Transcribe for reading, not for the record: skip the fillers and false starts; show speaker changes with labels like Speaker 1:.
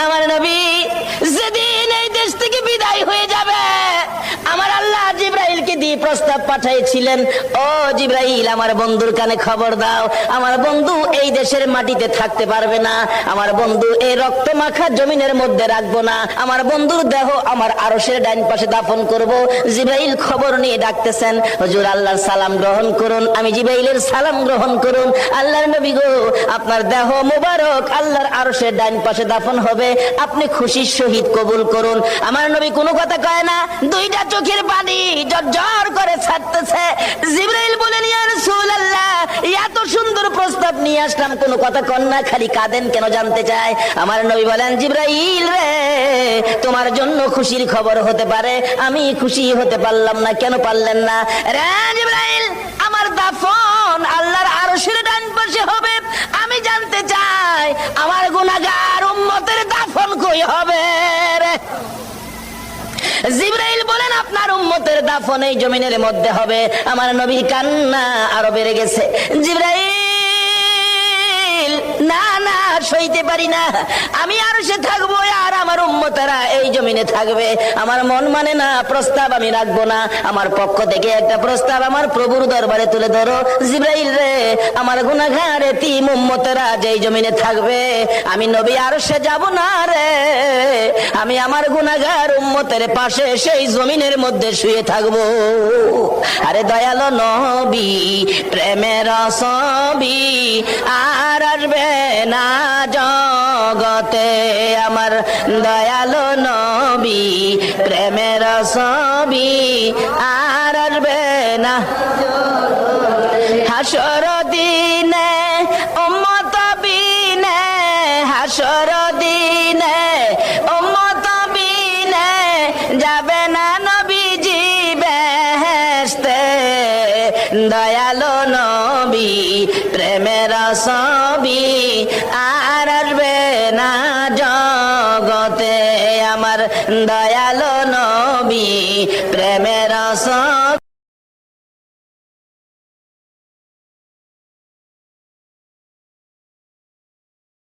Speaker 1: আমার নবী যেদিন এই দেশ থেকে বিদায় হয়ে যাবে, আমার আল্লাহ জিবরাইলকে দিয়ে প্রস্তাব পাঠিয়েছিলেন, ও জিবরাইল, আমার বন্ধুর কানে খবর দাও, আমার বন্ধু এই দেশের মাটিতে থাকতে পারবে না, আমার বন্ধু এই রক্ত মাখা জমিনের মধ্যে রাখবো না, আমার বন্ধুর দেহ আমার আরশের ডাইন পাশে দাফন করব। জিবরাইল খবর নিয়ে ডাকতেছেন, হুজুর আল্লাহর সালাম গ্রহণ করুন। আমি জিবরাইলের সালাম গ্রহণ করুন। আল্লাহর নবী গো, আপনার দেহ মুবারক আল্লাহর আরশের ডাইন পাশে দাফন হবে, আপনি খুশির সহিত কবুল করুন। আমার নবী কোনো কথা কয় না, দুইটা চোখের পানি ঝরঝর করে ছাড়তেছে। জিবরাইল বলেন, ইয়া রাসূলুল্লাহ, এত সুন্দর প্রস্তাব নিয়ে আসলাম, কোনো কথা কন না, খালি কাঁদেন কেন জানতে চাই। আমার নবী বলেন, জিবরাইল রে, তোমার জন্য খুশির খবর হতে পারে, আমি খুশি হতে পারলাম না। কেন পারলেন না? রে জিবরাইল, আমার দাফন আল্লাহর আরশের ডান পাশে হবে, আমি জানতে চাই আমার গুনাহগার উম্মতের দাফন কই হবে রে? জিবরাইল বলেন, আপনার উম্মতের দাফন এই জমিনের মধ্যে হবে। আমার নবীর কান্না আরো বেড়ে গেছে। জিবরাইল, না না, সইতে পারি না, আমি আর সে থাকবো আর আমার উম্মতেরা এই জমিনে থাকবে। আমার মন মানে না, প্রস্তাব আমি রাখবো না। আমার পক্ষ থেকে একটা প্রস্তাব আমার প্রভুর দরবারে তুলে ধরো। জিবরাইল রে, আমার গুনাহগার এতিম উম্মতেরা যেই জমিনে থাকবে, আমি নবী আর সে যাব না রে, আমি আমার গুনাহগার উম্মতের পাশে সেই জমিনের মধ্যে শুয়ে থাকবো। আরে দয়ালো নবী, প্রেমের ছবি আর আসবে না জগতে, আমার দয়ালো নবী, প্রেমের ছবি আর আসবে না। হাসর দিনে উম্মত বিনে, হাসর দিনে উম্মত বিনে যাবে না নবীজি বেহেশতে। দয়ালো নবী, প্রেমের ছবি আর আসবে না জগতে, আমার দয়ালো নবী, প্রেমের ছবি।